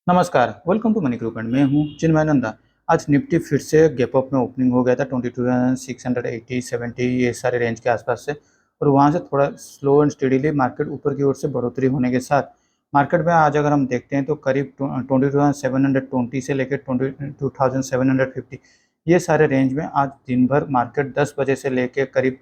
नमस्कार, welcome to money group and मैं हूँ चिन्मय नंदा। आज निफ्टी फिर से गैप अप में ओपनिंग हो गया था 22,680 70 ये सारे रेंज के आसपास से, और वहाँ से थोड़ा स्लो एंड स्टेडीली मार्केट ऊपर की ओर से बढ़ोतरी होने के साथ मार्केट में आज अगर हम देखते हैं तो करीब 22,720 से लेकर 22,750 ये सारे रेंज में आज दिन भर मार्केट 10 बजे से लेकर करीब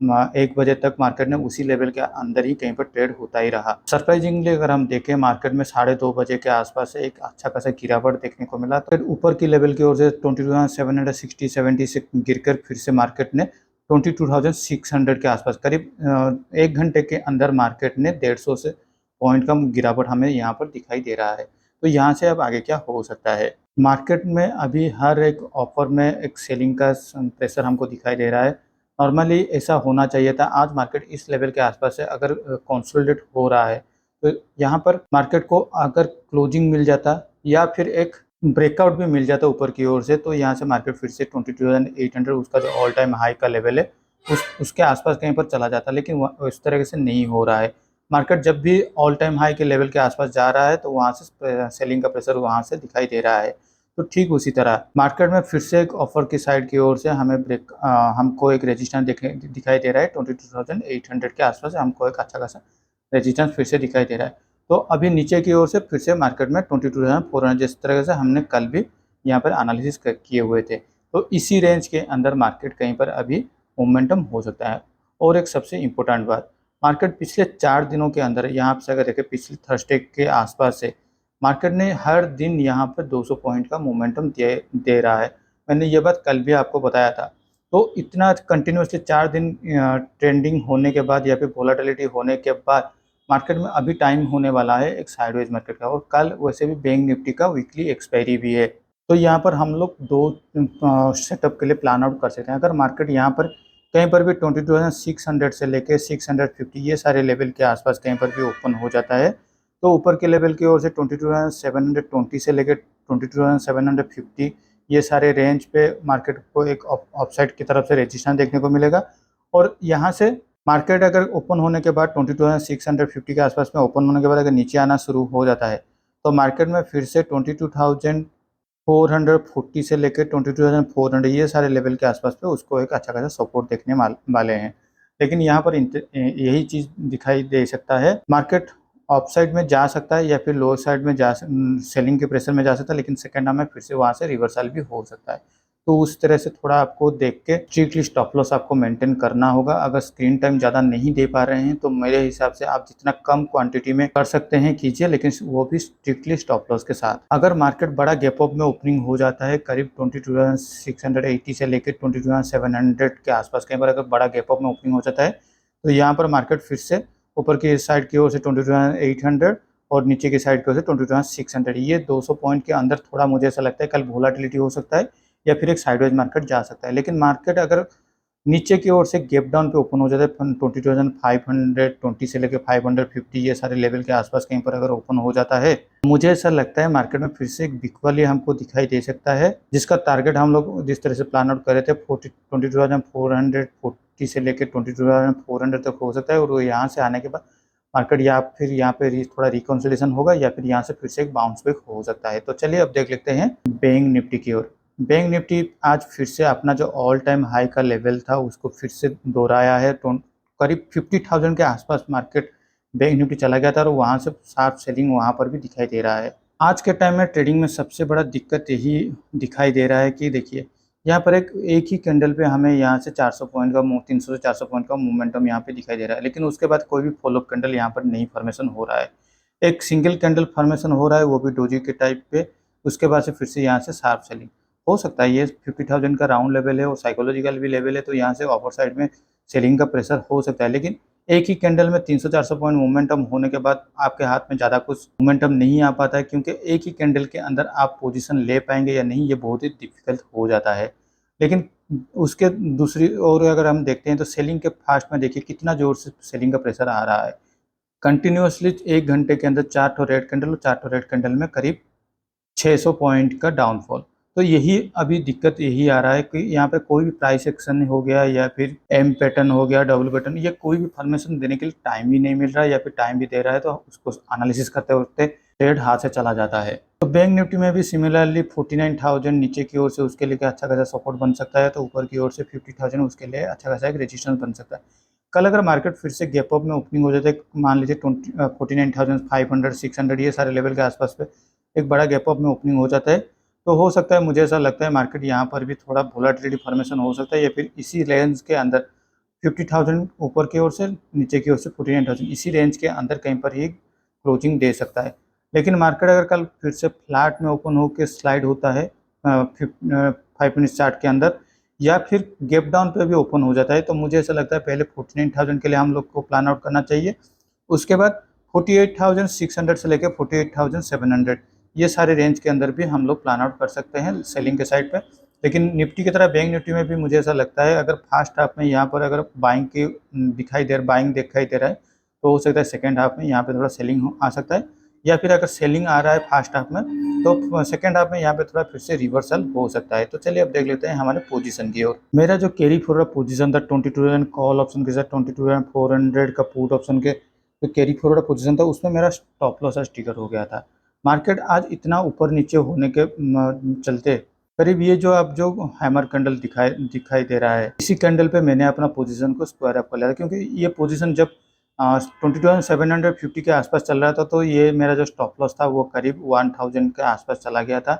1 बजे तक मार्केट ने उसी लेवल के अंदर ही कहीं पर ट्रेड होता ही रहा। सरप्राइजिंगली अगर हम देखें मार्केट में 2:30 बजे के आसपास से एक अच्छा खासा गिरावट देखने को मिला, तो ऊपर की लेवल की ओर से 22,760-70 से गिरकर फिर से मार्केट ने 22,600 के आसपास करीब 1 घंटे के अंदर मार्केट ने 150 से पॉइंट का गिरावट हमें यहाँ पर दिखाई दे रहा है। तो यहाँ से अब आगे क्या हो सकता है? मार्केट में अभी हर एक ऑफर में एक सेलिंग का प्रेशर हमको दिखाई दे रहा है। नॉर्मली ऐसा होना चाहिए था। आज मार्केट इस लेवल के आसपास है, अगर कंसोलिडेट हो रहा है तो यहाँ पर मार्केट को अगर क्लोजिंग मिल जाता या फिर एक ब्रेकआउट भी मिल जाता ऊपर की ओर से, तो यहाँ से मार्केट फिर से 22,800 उसका जो ऑल टाइम हाई का लेवल है उसके आसपास कहीं पर चला जाता, लेकिन इस तरह से नहीं हो रहा है। मार्केट जब भी ऑल टाइम हाई के लेवल के आसपास जा रहा है तो वहाँ से सेलिंग का प्रेशर वहाँ से दिखाई दे रहा है। तो ठीक उसी तरह मार्केट में फिर से एक ऑफर की साइड की ओर से हमें हमको एक रेजिस्टेंस दिखाई दे रहा है 22,800 के आसपास हमको एक अच्छा खासा रेजिस्टेंस फिर से दिखाई दे रहा है। तो अभी नीचे की ओर से फिर से मार्केट में 22,400 जिस तरह से हमने कल भी यहाँ पर एनालिसिस किए हुए थे, तो इसी रेंज के अंदर मार्केट कहीं पर अभी मोमेंटम हो सकता है। और एक सबसे इम्पोर्टेंट बात, मार्केट पिछले 4 दिनों के अंदर यहाँ से अगर देखें पिछले थर्सडे के आसपास से मार्केट ने हर दिन यहाँ पर 200 पॉइंट का मोमेंटम दे रहा है। मैंने ये बात कल भी आपको बताया था। तो इतना कंटिन्यूसली 4 दिन ट्रेंडिंग होने के बाद या फिर वोलेटिलिटी होने के बाद मार्केट में अभी टाइम होने वाला है एक साइडवेज मार्केट का, और कल वैसे भी बैंक निफ्टी का वीकली एक्सपायरी भी है। तो यहाँ पर हम लोग दो सेटअप के लिए प्लान आउट कर सकते हैं। अगर मार्केट यहाँ पर कहीं पर भी 22,600 से लेकर 650 ये सारे लेवल के आसपास कहीं पर भी ओपन हो जाता है, तो ऊपर के लेवल की ओर से 22,720 से लेकर 22,750 ये सारे रेंज पे मार्केट को एक अपसाइड की तरफ से रेजिस्टेंस देखने को मिलेगा। और यहाँ से मार्केट अगर ओपन होने के बाद 22,650 के आसपास में ओपन होने के बाद अगर नीचे आना शुरू हो जाता है तो मार्केट में फिर से 22,440 से लेकर 22,400 ये सारे लेवल के आसपास पे उसको एक अच्छा खासा सपोर्ट देखने वाले हैं। लेकिन यहाँ पर यही चीज़ दिखाई दे सकता है, मार्केट अप साइड में जा सकता है या फिर लोअर साइड में सेलिंग के प्रेशर में जा सकता है, लेकिन सेकंड हाफ में फिर से वहाँ से रिवर्सल भी हो सकता है। तो उस तरह से थोड़ा आपको देख के स्ट्रिक्टली स्टॉप लॉस आपको मेंटेन करना होगा। अगर स्क्रीन टाइम ज़्यादा नहीं दे पा रहे हैं तो मेरे हिसाब से आप जितना कम क्वांटिटी में कर सकते हैं कीजिए, लेकिन वो भी स्ट्रिक्टली स्टॉप लॉस के साथ। अगर मार्केट बड़ा गैप अप में ओपनिंग हो जाता है करीब 22,680 से लेकर 22,700 के आसपास, कहीं पर अगर बड़ा गैप अप में ओपनिंग हो जाता है तो यहाँ पर मार्केट फिर से ऊपर की साइड की ओर से 22,800 और नीचे की साइड की ओर से 22,600 ये 200 पॉइंट के अंदर थोड़ा मुझे ऐसा लगता है कल वोलेटिलिटी हो सकता है या फिर एक साइडवेज मार्केट जा सकता है। लेकिन मार्केट अगर नीचे की ओर से गैप डाउन पे ओपन हो जाता है 22,520 से लेकर 550 ये सारे लेवल के आसपास कहीं पर अगर ओपन हो जाता है, मुझे ऐसा लगता है मार्केट में फिर से एक बिग वाली हमको दिखाई दे सकता है, जिसका टारगेट हम लोग जिस तरह से प्लान आउट करे थे 22,440 से लेकर 22,400 तक हो सकता है। और वो यहाँ से आने के बाद मार्केट या फिर यहाँ पे थोड़ा रिकॉन्सिलेशन होगा या फिर यहाँ से फिर से एक बाउंस बैक हो सकता है। तो चलिए अब देख लेते हैं बैंक निफ्टी की ओर। बैंक निफ्टी आज फिर से अपना जो ऑल टाइम हाई का लेवल था उसको फिर से दोहराया है। तो करीब 50,000 के आसपास मार्केट बैंक निफ्टी चला गया था और वहाँ से शार्प सेलिंग वहाँ पर भी दिखाई दे रहा है। आज के टाइम में ट्रेडिंग में सबसे बड़ा दिक्कत यही दिखाई दे रहा है कि देखिए यहाँ पर एक ही कैंडल पे हमें यहाँ से 400 पॉइंट का 300 से 400 पॉइंट का मोमेंटम यहाँ पे दिखाई दे रहा है, लेकिन उसके बाद कोई भी फॉलोअप कैंडल यहाँ पर नहीं फॉर्मेशन हो रहा है। एक सिंगल कैंडल फॉर्मेशन हो रहा है वो भी डोजी के टाइप पे, उसके बाद से फिर से यहाँ से शार्प सेलिंग हो सकता है। ये 50,000 का राउंड लेवल है और साइकोलॉजिकल भी लेवल है, तो यहाँ से अपर साइड में सेलिंग का प्रेशर हो सकता है। लेकिन एक ही कैंडल में 300-400 पॉइंट मोमेंटम होने के बाद आपके हाथ में ज़्यादा कुछ मोमेंटम नहीं आ पाता है, क्योंकि एक ही कैंडल के अंदर आप पोजीशन ले पाएंगे या नहीं ये बहुत ही डिफिकल्ट हो जाता है। लेकिन उसके दूसरी ओर अगर हम देखते हैं तो सेलिंग के फास्ट में देखिए कितना जोर से सेलिंग का प्रेशर आ रहा है। कंटिन्यूसली 1 घंटे के अंदर 4 ठो रेड कैंडल और 4 ठो रेड कैंडल में करीब 600 पॉइंट का डाउनफॉल। तो यही अभी दिक्कत यही आ रहा है कि यहाँ पे कोई भी प्राइस एक्शन हो गया या फिर एम पैटर्न हो गया, डबल पैटर्न, ये कोई भी फॉर्मेशन देने के लिए टाइम ही नहीं मिल रहा है, या फिर टाइम भी दे रहा है तो उसको एनालिसिस करते वक्त ट्रेड हाथ से चला जाता है। तो बैंक निफ्टी में भी सिमिलरली 49,000 नीचे की ओर से उसके लिए अच्छा खासा सपोर्ट बन सकता है, तो ऊपर की ओर से 50,000 उसके लिए अच्छा खासा एक रेजिस्टेंस बन सकता है। कल अगर मार्केट फिर से गैप अप में ओपनिंग हो जाता है, मान लीजिए 49,500 600 ये सारे लेवल के आसपास पे एक बड़ा गैप अप में ओपनिंग हो जाता है, तो हो सकता है, मुझे ऐसा लगता है मार्केट यहाँ पर भी थोड़ा वोलेटिलिटी फॉर्मेशन हो सकता है, या फिर इसी रेंज के अंदर 50,000 ऊपर की ओर से नीचे की ओर से 49,000 इसी रेंज के अंदर कहीं पर ही क्लोजिंग दे सकता है। लेकिन मार्केट अगर कल फिर से फ्लैट में ओपन होकर स्लाइड होता है 5 मिनट चार्ट के अंदर, या फिर गैप डाउन पे भी ओपन हो जाता है, तो मुझे ऐसा लगता है पहले 49,000 के लिए हम लोग को प्लान आउट करना चाहिए। उसके बाद 48,600 से लेकर 48,700 ये सारे रेंज के अंदर भी हम लोग प्लान आउट कर सकते हैं सेलिंग के साइड पे। लेकिन निफ्टी की तरह बैंक निफ्टी में भी मुझे ऐसा लगता है, अगर फर्स्ट हाफ में यहाँ पर अगर बाइंग दिखाई दे रहा है, तो हो सकता है सेकेंड हाफ में यहाँ पे थोड़ा सेलिंग आ सकता है, या फिर अगर सेलिंग आ रहा है फर्स्ट हाफ में, तो सेकेंड हाफ में यहाँ पे थोड़ा फिर से रिवर्सल हो सकता है। तो चलिए अब देख लेते हैं हमारे पोजीशन की ओर। मेरा जो कैरी फॉरवर्ड पोजीशन था 22,000 कॉल ऑप्शन के साथ 22,400 का पुट ऑप्शन के जो कैरी फॉरवर्ड पोजीशन था, उसमें मेरा स्टॉप लॉस आज ट्रिगर हो गया था। मार्केट आज इतना ऊपर नीचे होने के चलते करीब ये जो अब जो हैमर कैंडल दिखाई दे रहा है, इसी कैंडल पे मैंने अपना पोजीशन को स्क्वायर अप कर लिया था, क्योंकि ये पोजीशन जब 22,750 के आसपास चल रहा था, तो ये मेरा जो स्टॉप लॉस था वो करीब 1,000 के आसपास चला गया था,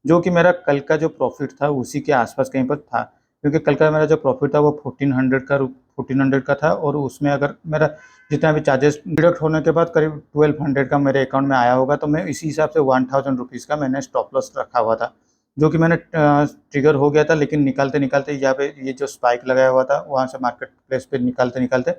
जो कि मेरा कल का जो प्रॉफिट था उसी के आसपास कहीं पर था, क्योंकि कल का मेरा जो प्रॉफिट था वो 1400 का था, और उसमें अगर मेरा जितना भी चार्जेस डिडक्ट होने के बाद करीब 1200 का मेरे अकाउंट में आया होगा, तो मैं इसी हिसाब से 1,000 रुपीज़ का मैंने स्टॉप लॉस रखा हुआ था, जो कि मैंने ट्रिगर हो गया था। लेकिन निकालते निकालते यहाँ पे ये जो स्पाइक लगाया हुआ था, वहाँ से मार्केट प्लेस पे निकालते निकालते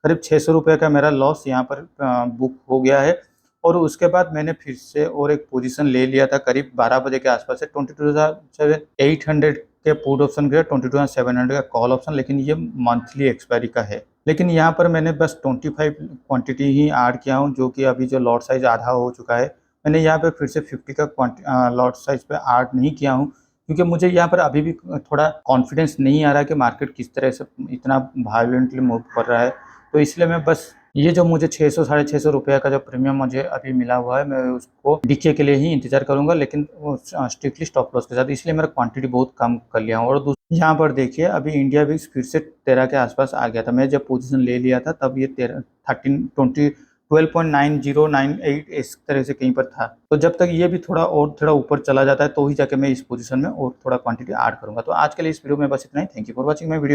करीब 600 रुपये का मेरा लॉस यहाँ पर बुक हो गया है। और उसके बाद मैंने फिर से और एक पोजीशन ले लिया था करीब 12 बजे के आसपास से 22,800 के पुट ऑप्शन के 22,700 का कॉल ऑप्शन, लेकिन ये मंथली एक्सपायरी का है। लेकिन यहाँ पर मैंने बस 25 क्वांटिटी ही ऐड किया हूँ, जो कि अभी जो लॉट साइज आधा हो चुका है। मैंने यहाँ पे फिर से 50 का लॉट साइज पे ऐड नहीं किया हूँ, क्योंकि मुझे यहाँ पर अभी भी थोड़ा कॉन्फिडेंस नहीं आ रहा है कि मार्केट किस तरह से इतना वायलेंटली मूव कर रहा है। तो इसलिए मैं बस ये जो मुझे 600 साढ़े 600 रुपये का जो प्रीमियम मुझे अभी मिला हुआ है, मैं उसको डीके के लिए ही इंतजार करूंगा, लेकिन स्ट्रिक्टली स्टॉप लॉस के साथ, इसलिए मेरा क्वांटिटी बहुत कम कर लिया हूँ। और यहाँ पर देखिए अभी इंडिया भी फिर से 13 के आसपास आ गया था। मैं जब पोजीशन ले लिया था तब ये 12.9098 इस तरह से कहीं पर था। तो जब तक ये भी थोड़ा ऊपर चला जाता है, तो ही जाके मैं इस पोजीशन में और थोड़ा क्वांटिटी ऐड करूंगा। तो आज के लिए इस वीडियो में बस इतना ही। Thank you for watching my video.